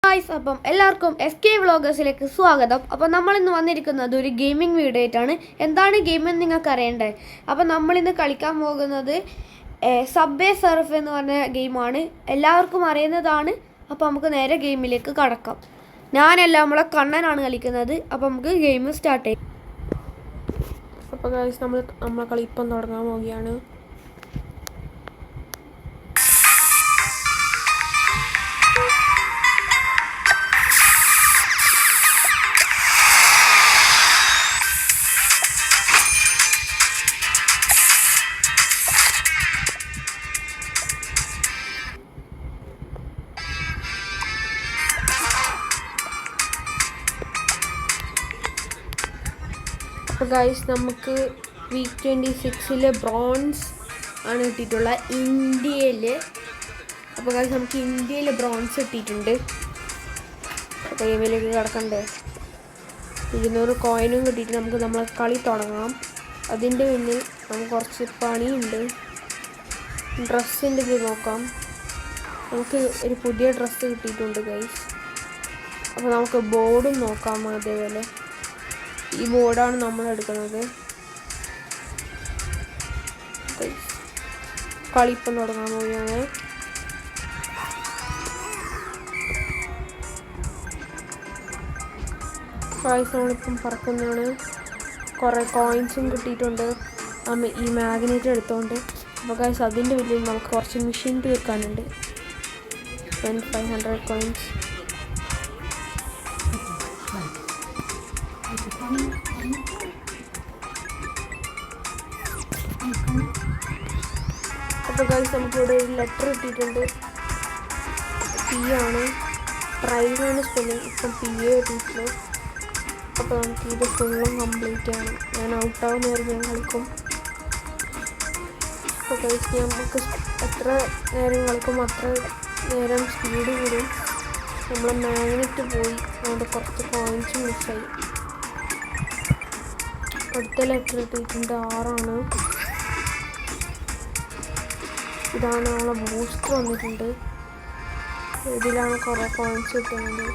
Guys, അപ്പം എല്ലാവർക്കും SK വ്ളോഗേഴ്സിലേക്ക് സ്വാഗതം. അപ്പം നമ്മളിന്ന് വന്നിരിക്കുന്നത് ഒരു ഗെയിമിംഗ് വീഡിയോ ആയിട്ടാണ്. എന്താണ് ഗെയിം എന്ന് നിങ്ങൾക്ക് അറിയണ്ടേ? അപ്പം നമ്മളിന്ന് കളിക്കാൻ പോകുന്നത് സബ്വേ സർഫ് എന്ന് പറഞ്ഞ ഗെയിമാണ്. എല്ലാവർക്കും അറിയുന്നതാണ്. അപ്പം നമുക്ക് നേരെ ഗെയിമിലേക്ക് കടക്കാം. ഞാനല്ല, നമ്മളെ കണ്ണനാണ് കളിക്കുന്നത്. അപ്പം നമുക്ക് ഗെയിം സ്റ്റാർട്ട് ചെയ്യാം. അപ്പോൾ ഗൈസ് നമ്മളെ കളി ഇപ്പം തുടങ്ങാൻ പോവുകയാണ്. അപ്പോൾ ഗൈസ് നമുക്ക് വീക്ക് 26 ബ്രോൺസ് ആണ് കിട്ടിയിട്ടുള്ളത് ഇന്ത്യയിൽ. അപ്പോൾ ഗൈസ് നമുക്ക് ഇന്ത്യയിൽ ബ്രോൺസ് കിട്ടിയിട്ടുണ്ട്. അപ്പോൾ ഗെയിമിലേക്ക് കിടക്കണ്ടേ. 200 കോയിനും കിട്ടിയിട്ട് നമുക്ക് നമ്മളെ കളി തുടങ്ങാം. അതിൻ്റെ മുന്നിൽ നമുക്ക് കുറച്ച് പണിയുണ്ട്. ഡ്രസ്സിൻ്റെ ഇത് നോക്കാം. നമുക്ക് ഒരു പുതിയ ഡ്രസ്സ് കിട്ടിയിട്ടുണ്ട് ഗൈസ്. അപ്പോൾ നമുക്ക് ബോർഡും നോക്കാം. അതേപോലെ ഈ ബോർഡാണ് നമ്മൾ എടുക്കുന്നത്. കളി ഇപ്പം തുടങ്ങാൻ പോവുകയാണ്. ഗൈസ് നമ്മളിപ്പം പറക്കുന്നതാണ്. കുറേ കോയിൻസും കിട്ടിയിട്ടുണ്ട് ഈ മാഗ്നറ്റ് എടുത്തുകൊണ്ട്. അപ്പോൾ ഗൈസ് അതിൻ്റെ ഉള്ളിൽ നമുക്ക് കുറച്ച് മെഷീൻ തീർക്കാനുണ്ട്. 2500 കോയിൻസ്. അപ്പോൾ ഗൈസ് നമുക്കിവിടെ ഒരു ലെറ്റർ കിട്ടിയിട്ടുണ്ട്. പി ആണ്, പ്രൈമാണ് സ്പെല്ലിങ്. ഇപ്പം PA കിട്ടിയിട്ടുള്ളൂ. അപ്പോൾ നമുക്ക് ഇത് ഫുള്ളും കംപ്ലീറ്റ് ആണ്. ഞാൻ ഔട്ടാവുന്ന നേരം ഞാൻ കളിക്കും. അപ്പോൾ ഗൈസ് നമുക്ക് എത്ര നേരം കളിക്കും അത്ര നേരം സ്പീഡ് കൂടും. നമ്മൾ മാഗ്നറ്റ് പോയി അതുകൊണ്ട് കുറച്ച് കോയിൻസ് മിസ്സായി. അടുത്ത ലെറ്റർ കിട്ടിയിട്ടുണ്ട് 6 ആണ്. ഇതാണ് നമ്മളെ ബൂസ്റ്റർ വന്നിട്ടുണ്ട്. ഇതിലാണ് കുറേ കോയിൻസ് കിട്ടുന്നത്.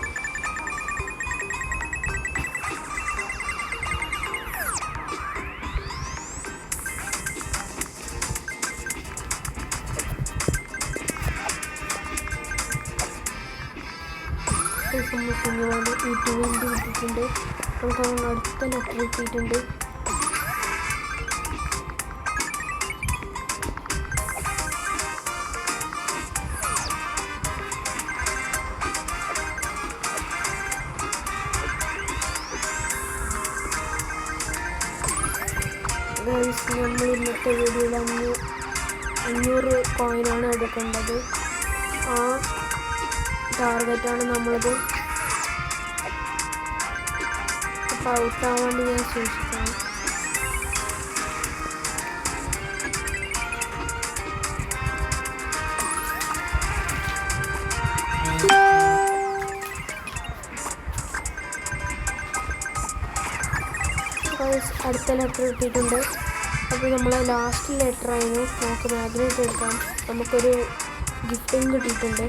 കുഞ്ഞുമാണ് യൂട്യൂബിൻ്റെ കിട്ടിയിട്ടുണ്ട്. നമുക്ക് അടുത്ത ലെറ്റർ കിട്ടിയിട്ടുണ്ട്. നമ്മൾ ഇന്നത്തെ വീഡിയോയിൽ 500 കോയിനാണ് എടുക്കേണ്ടത്. ആ ടാർഗറ്റാണ് നമ്മളത്. അപ്പോൾ ഔട്ടാവാൻ വേണ്ടി ഞാൻ സൂക്ഷിക്കണം. അടുത്ത ലെറ്റർ കിട്ടിയിട്ടുണ്ട്. അപ്പോൾ നമ്മൾ ലാസ്റ്റ് ലെറ്റർ ആയിരുന്നു. നമുക്ക് മാഗ്നറ്റ് എടുക്കാം. നമുക്കൊരു ഗിഫ്റ്റും കിട്ടിയിട്ടുണ്ട്.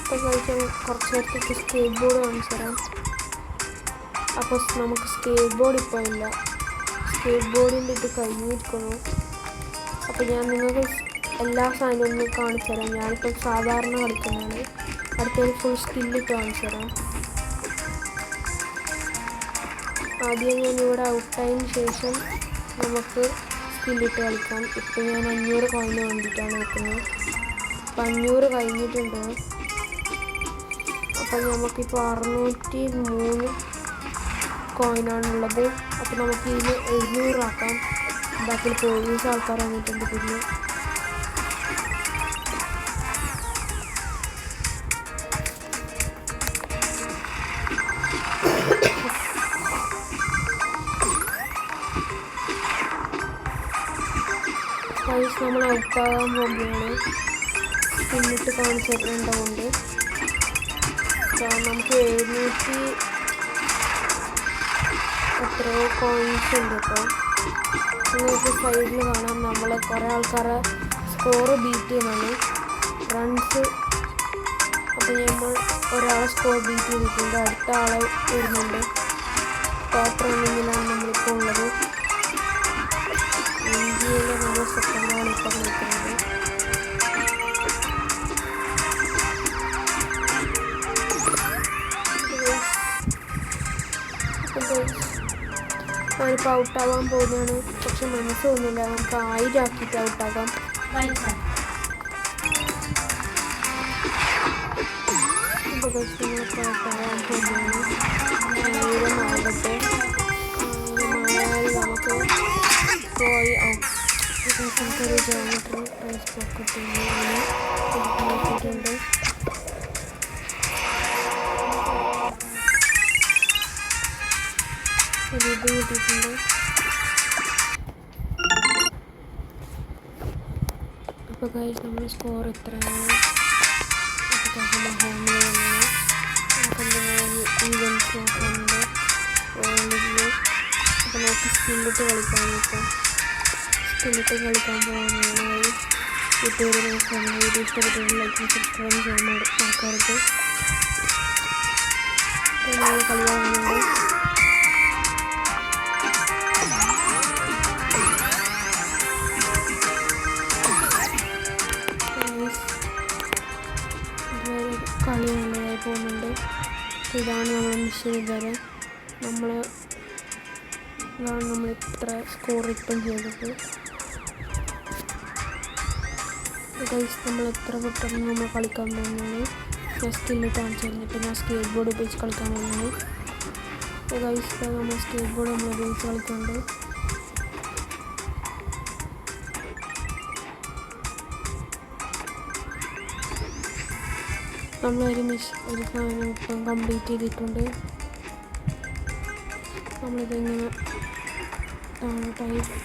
അപ്പോൾ കഴിച്ചാൽ കുറച്ച് നേരത്തേക്ക് സ്കേറ്റ് ബോർഡ് കാണിച്ചു തരാം. അപ്പോൾ നമുക്ക് സ്കേറ്റ് ബോർഡ് ഇപ്പോൾ ഇല്ല. സ്കേറ്റ് ബോർഡിൻ്റെ ഇത് കഴിഞ്ഞിരിക്കുന്നു. അപ്പോൾ ഞാൻ നിങ്ങൾക്ക് എല്ലാ സാധനവും ഒന്ന് കാണിച്ചു തരാം. ഞാനിപ്പോൾ സാധാരണ കളിക്കുന്നതാണ്. അടുത്തത് ഫുൾ സ്കില്ലിട്ട് കാണിച്ചു തരാം. ആദ്യം ഞാനിവിടെ ഔട്ടായതിന് ശേഷം നമുക്ക് സ്കില്ലിട്ട് കളിക്കാം. ഇപ്പോൾ ഞാൻ 500 കോയിന് വേണ്ടിയിട്ടാണ് വെക്കുന്നത്. അപ്പോൾ 500 കഴിഞ്ഞിട്ടുണ്ട്. അപ്പോൾ നമുക്കിപ്പോൾ 603 കോയിനാണുള്ളത്. അപ്പോൾ നമുക്ക് ഇതിന് 700 ആക്കാം. ബാക്കിൽ പോലീസ് ആൾക്കാർ വന്നിട്ടുണ്ട്. പിന്നെ നമ്മൾ ഔട്ടാകാൻ പോകുകയാണ്. പിന്നിട്ട് കാണിച്ചിട്ടുണ്ടാവുണ്ട്. നമുക്ക് 700 എത്രയോ കോയിൻസ് ഉണ്ട്. ഇപ്പോൾ നിങ്ങൾക്ക് സൈഡിൽ കാണാം നമ്മൾ കുറേ ആൾക്കാരെ സ്കോർ ബീറ്റ് ചെയ്യുന്നതാണ്. റൺസ്. അപ്പോൾ നമ്മൾ ഒരാളെ സ്കോർ ബീറ്റ് ചെയ്തിട്ടുണ്ട്. അടുത്ത ആളെ വരുന്നുണ്ട്. ടോപ്പ് റണ്ണിങ്ങിലാണ് നമ്മളിപ്പോൾ ഉള്ളത്. ഇന്ത്യയിലെ നമ്മൾ സെക്കൻഡാണ് ഇപ്പോൾ കളിക്കുന്നത്. ഞാനിപ്പോൾ ഔട്ടാവാൻ പോകുന്നതാണ്. പക്ഷെ മനസ്സ് തോന്നുന്നില്ല. നമുക്ക് 1000 ആക്കിയിട്ട് ഔട്ടാക്കാം. ഇപ്പോൾ നമ്മളിപ്പോൾ ഔട്ടാവാൻ പോകുന്നതാണ്. 1000 ആകട്ടെ. 1000 ആയാൽ നമുക്ക് പോയി നമുക്കൊരു ജോമെട്രി പ്രൈസ് പോക്കറ്റ് നോക്കിയിട്ടുണ്ട്. ഇത് കിട്ടിയിട്ടുണ്ട്. അപ്പോൾ ഗൈസ് നമ്മൾ സ്കോർ എത്രയാണ്? അപ്പോൾ ഹോമിൽ വന്നത് ഈവൻസ് നോക്കാനുണ്ട്. അപ്പോൾ നമുക്ക് സ്കില്ലിട്ട് കളിക്കാൻ നോക്കാം. സ്കില്ലിട്ട് കളിക്കാൻ പോകുന്നതിനായി വീട്ടുകാർ നോക്കുകയാണ്. വീഡിയോ ഇഷ്ടപ്പെട്ടെങ്കിൽ ലൈക്കും സബ്സ്ക്രൈബ് ചെയ്യാൻ മറക്കരുത്. നമ്മൾ കളി കാണുന്നുണ്ട്. കളി നല്ലതായി പോകുന്നുണ്ട്. ഇതാണ് നമ്മുടെ മിഷൻ. ഇതുവരെ ഇതാണ് നമ്മൾ ഇത്ര സ്കോർ ഇപ്പം ചെയ്തത്. ഗൈസ് നമ്മൾ എത്ര പെട്ടെന്ന് നമ്മൾ കളിക്കാൻ പോകുന്നത്. ഞാൻ സ്കില്ലിട്ട് കാണിച്ചു കഴിഞ്ഞിട്ട് ഞാൻ സ്കേറ്റ് ബോർഡ് ഉപയോഗിച്ച് കളിക്കാൻ പോകുന്നത്. ഗൈസ് നമ്മൾ സ്കേറ്റ് ബോർഡ് നമ്മൾ ഉപയോഗിച്ച് കളിക്കുന്നുണ്ട്. നമ്മളൊരു ഒരു സാധനം ഇപ്പം കംപ്ലീറ്റ് ചെയ്തിട്ടുണ്ട്. നമ്മളിതിങ്ങനെ ടൈപ്പ്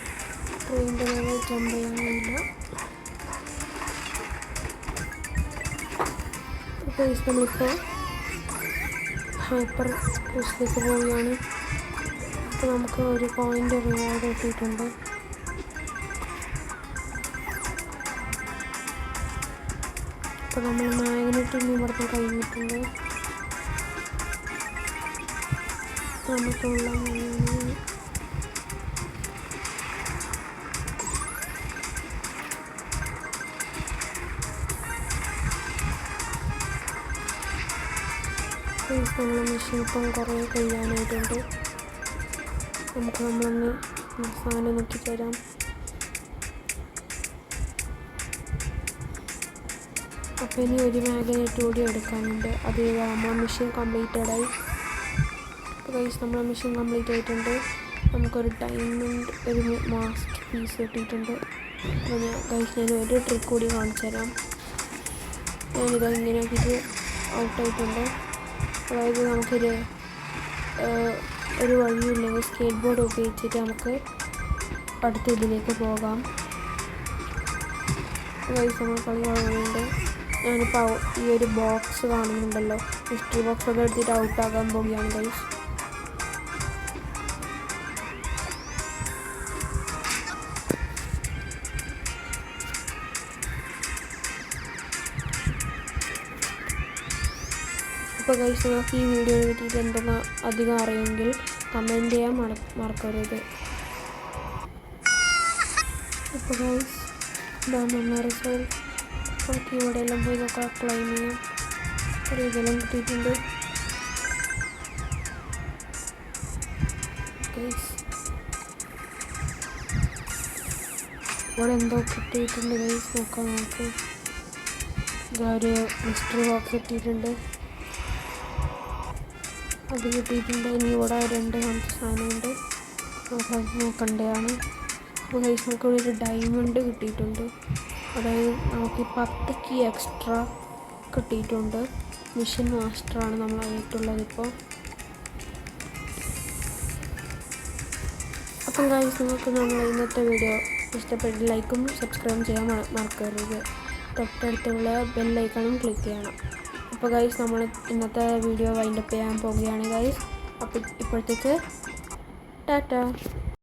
ട്രെയിനിൻ്റെ മേലെ ജമ്പ് ചെയ്യാൻ കഴിയില്ല. നമ്മളിപ്പോൾ ഹൈപ്പർ ക്രൂസിലേക്ക് പോവുകയാണ്. അപ്പോൾ നമുക്ക് ഒരു പോയിൻ്റ് റിവാർഡ് കിട്ടിയിട്ടുണ്ട്. അപ്പോൾ നമ്മൾ മാഗ്നറ്റ് ഇവിടുത്തെ കഴിഞ്ഞിട്ടുണ്ട്. നമുക്കുള്ള നമ്മളെ മെഷീൻ ഇപ്പം കുറേ കഴിയാനായിട്ടുണ്ട്. നമുക്ക് നമ്മളൊന്ന് സാധനം നോക്കി തരാം. അപ്പോൾ ഇനി ഒരു മാഗ്നറ്റ് കൂടി എടുക്കാനുണ്ട്. അത് നമ്മളെ മെഷീൻ കംപ്ലീറ്റഡായി. ഗൈസ് നമ്മളെ മെഷീൻ കംപ്ലീറ്റ് ആയിട്ടുണ്ട്. നമുക്കൊരു ഡയമണ്ട് ഒരു മാസ്റ്റർ പീസ് കിട്ടിയിട്ടുണ്ട്. അപ്പോൾ ഞാൻ ഒരു ട്രിക്ക് കൂടി കാണിച്ചു തരാം. ഞാനിത് ഇങ്ങനെ ആക്കിയിട്ട് ഔട്ടായിട്ടുണ്ട്. അതായത് നമുക്കൊരു വഴിയില്ലെങ്കിൽ സ്കേറ്റ് ബോർഡ് ഉപയോഗിച്ചിട്ട് നമുക്ക് അടുത്ത ഇതിലേക്ക് പോകാം. ഗൈസ് നമ്മൾ കളി കാണുന്നുണ്ട്. ഞാനിപ്പോൾ ഈ ഒരു ബോക്സ് കാണുന്നുണ്ടല്ലോ, ഹിസ്റ്ററി ബോക്സ് ഒക്കെ എടുത്തിട്ട് ഔട്ടാകാൻ പോവുകയാണ് ഗൈസ്. അപ്പോൾ ഗൈസ് നിങ്ങൾക്ക് ഈ വീഡിയോയെ പറ്റിയിട്ട് എന്തെങ്കിലും അധികം അറിയുമെങ്കിൽ കമൻറ്റ് ചെയ്യാൻ മറക്കരുത്. അപ്പോൾ ഗൈസ് ഇതാണ് നമ്മുടെ റിസൾട്ട്. നമുക്ക് ഇവിടെ എല്ലാം പോയി നോക്കാം. ക്ലൈം ചെയ്യാം. ഒരു ഇതെല്ലാം കിട്ടിയിട്ടുണ്ട് ഗൈസ്. ഇവിടെ എന്തോ കിട്ടിയിട്ടുണ്ട് ഗൈസ്. നോക്കാം നമുക്ക്. ഇതാ ഒരു മിസ്റ്ററി ബോക്സ് കിട്ടിയിട്ടുണ്ട്. അത് കിട്ടിയിട്ടുണ്ട്. ഇനി ഇവിടെ 2 സാധനമുണ്ട്. നോക്കണ്ടതാണ്. അപ്പോൾ ഗൈസ് നമുക്ക് ഇവിടെ ഒരു ഡയമണ്ട് കിട്ടിയിട്ടുണ്ട്. അതായത് നമുക്ക് 10 കീ എക്സ്ട്രാ കിട്ടിയിട്ടുണ്ട്. മിഷൻ മാസ്റ്ററാണ് നമ്മളായിട്ടുള്ളത് ഇപ്പോൾ. അപ്പം ഗൈസ് നിങ്ങൾക്ക് നമ്മൾ ഇന്നത്തെ വീഡിയോ ഇഷ്ടപ്പെട്ട് ലൈക്കും സബ്സ്ക്രൈബും ചെയ്യാൻ മറക്കരുത്. തൊട്ടടുത്തുള്ള ബെല്ലൈക്കണും ക്ലിക്ക് ചെയ്യണം. അപ്പോൾ ഗൈസ് നമ്മൾ ഇന്നത്തെ വീഡിയോ വൈൻഡപ്പ് ചെയ്യാൻ പോവുകയാണ് ഗൈസ്. അപ്പോൾ ഇപ്പോഴത്തേക്ക് ടാറ്റ.